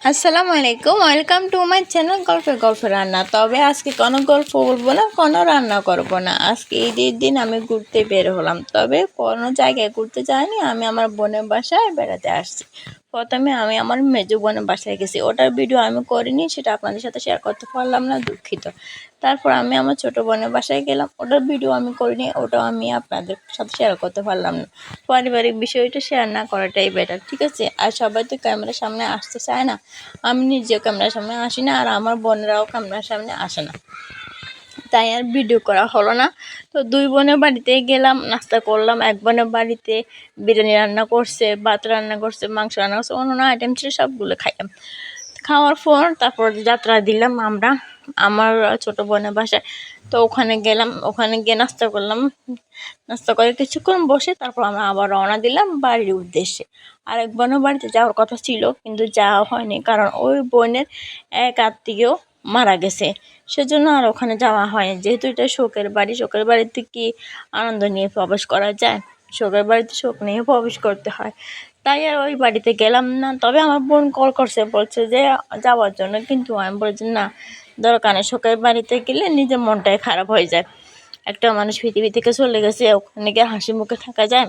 আসসালামু আলাইকুম, welcome to my channel গল্প রান্না। তবে আজকে কোনো গল্প বলবো না, কোনো রান্না করব না। আজকে ঈদের দিন আমি ঘুরতে বের হলাম, তবে কোনো জায়গায় ঘুরতে যাইনি। আমি আমার বোনের বাসায় বেড়াতে আসছি। প্রথমে আমি আমার মেজো বোনের বাসায় গেছি, ওটার ভিডিও আমি করিনি, সেটা আপনাদের সাথে শেয়ার করতে পারলাম না, দুঃখিত। তারপর আমি আমার ছোটো বোনের বাসায় গেলাম, ওটার ভিডিও আমি করিনি, ওটাও আমি আপনাদের সাথে শেয়ার করতে পারলাম না। পারিবারিক বিষয়টা শেয়ার না করাটাই বেটার, ঠিক আছে? আর সবাই তো ক্যামেরার সামনে আসতে চায় না, আমি নিজেও ক্যামেরার সামনে আসি না, আর আমার বোনেরাও ক্যামেরার সামনে আসে না, তাই আর ভিডিও করা হলো না। তো দুই বোনের বাড়িতে গেলাম, নাস্তা করলাম। এক বোনের বাড়িতে বিরিয়ানি রান্না করছে, ভাত রান্না করছে, মাংস রান্না করছে, অন্য আইটেম ছিল, সবগুলো খাইলাম। খাওয়ার পর তারপর যাত্রা দিলাম আমরা আমার ছোটো বোনের বাসায়। তো ওখানে গেলাম, ওখানে গিয়ে নাস্তা করলাম। নাস্তা করে কিছুক্ষণ বসে তারপর আমরা আবার রওনা দিলাম বাড়ির উদ্দেশ্যে। আরেক বোনের বাড়িতে যাওয়ার কথা ছিল, কিন্তু যাওয়া হয়নি, কারণ ওই বোনের এক আত্মীয় মারা গেছে, সেজন্য আর ওখানে যাওয়া হয়নি। যেহেতু এটা শোকের বাড়ি, শোকের বাড়িতে কি আনন্দ নিয়ে প্রবেশ করা যায়? শোকের বাড়িতে শোক নিয়ে প্রবেশ করতে হয়, তাই আর ওই বাড়িতে গেলাম না। তবে আমার বোন কল করছে, বলছে যে যাওয়ার জন্য, কিন্তু আমি বলছি না, দরকার নেই। শোকের বাড়িতে গেলে নিজের মনটাই খারাপ হয়ে যায়। একটা মানুষ পৃথিবী থেকে চলে গেছে, ওখানে গিয়ে হাসি মুখে থাকা যায়?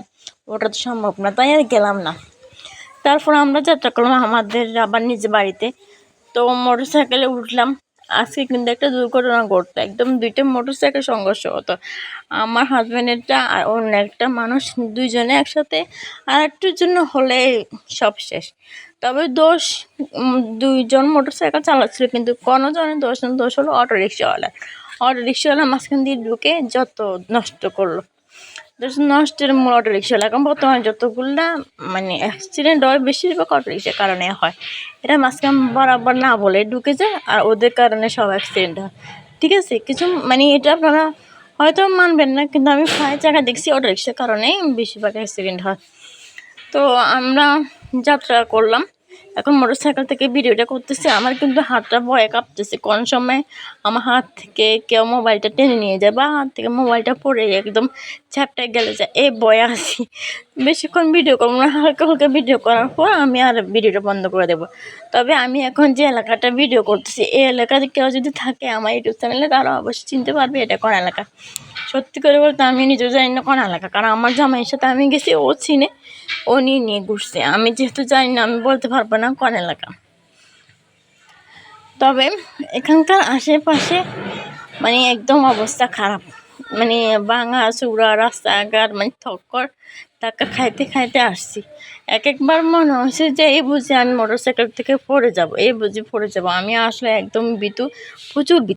ওটা তো সম্ভব না, তাই আর গেলাম না। তারপর আমরা যাত্রা করলাম আমাদের আবার নিজ বাড়িতে। তো মোটর সাইকেলে উঠলাম। আজকে কিন্তু একটা দুর্ঘটনা ঘটতো, একদম দুইটা মোটর সাইকেল সংঘর্ষ হতো। আমার হাজব্যান্ডেরটা আর অন্য একটা মানুষ, দুইজনে একসাথে আর একটুর জন্য হলে সব শেষ। তবে দোষ দুইজন মোটর সাইকেল চালাচ্ছিল, কিন্তু কোনো জনের দোষ না, দোষ হলো অটো রিক্সাওয়ালা। অটো রিক্সাওয়ালা মাঝখান দিয়ে ঢুকে যত নষ্ট করলো। নষ্টের মূল অটো রিক্সাওয়ালা। এখন বর্তমানে যতগুলা মানে অ্যাক্সিডেন্ট হয়, বেশিরভাগ অটো রিক্সার কারণে হয়। এটা মাঝখান বরাবর না বলে ঢুকে যায়, আর ওদের কারণে সব অ্যাক্সিডেন্ট হয়, ঠিক আছে? কিছু মানে এটা আপনারা হয়তো মানবেন না, কিন্তু আমি প্রায় জায়গায় দেখছি অটো রিক্সার কারণেই বেশিরভাগ অ্যাক্সিডেন্ট হয়। তো আমরা যাত্রা করলাম, এখন মোটর সাইকেল থেকে ভিডিওটা করতেছি। আমার কিন্তু হাতটা ভয়ে কাঁপতেছে, কোন সময় আমার হাত থেকে কেউ মোবাইলটা টেনে নিয়ে যায়, বা হাত থেকে মোবাইলটা পড়ে একদম চ্যাপটায় গেলে যায়, এই ভয়ে আছি। বেশিক্ষণ ভিডিও করবো না, হালকা হালকা ভিডিও করার পর আমি আর ভিডিওটা বন্ধ করে দেবো। তবে আমি এখন যে এলাকাটা ভিডিও করতেছি, এই এলাকাতে কেউ যদি থাকে আমার ইউটিউব চ্যানেলে, তারা অবশ্যই চিনতে পারবে এটা কোন এলাকা। সত্যি করে বলতে আমি নিজেও জানি না কোন এলাকা, কারণ আমার জামাইয়ের সাথে আমি গেছি, ও চিনে, ও নিয়ে নিয়ে ঘুরছে। আমি যেহেতু জানি না, আমি বলতে পারবো না কোন এলাকা। তবে এখানকার আশেপাশে মানে একদম অবস্থা খারাপ, মানে ভাঙা চূড়া রাস্তাঘাট, মানে ঠক্কর ধাক্কা খাইতে খাইতে আসছি। একবার মনে হচ্ছে যে এই বুঝি আমি মোটর সাইকেল থেকে পড়ে যাব, এই বুঝি পড়ে যাব। আমি আসলে একদম ভীতু, প্রচুর ভীতু।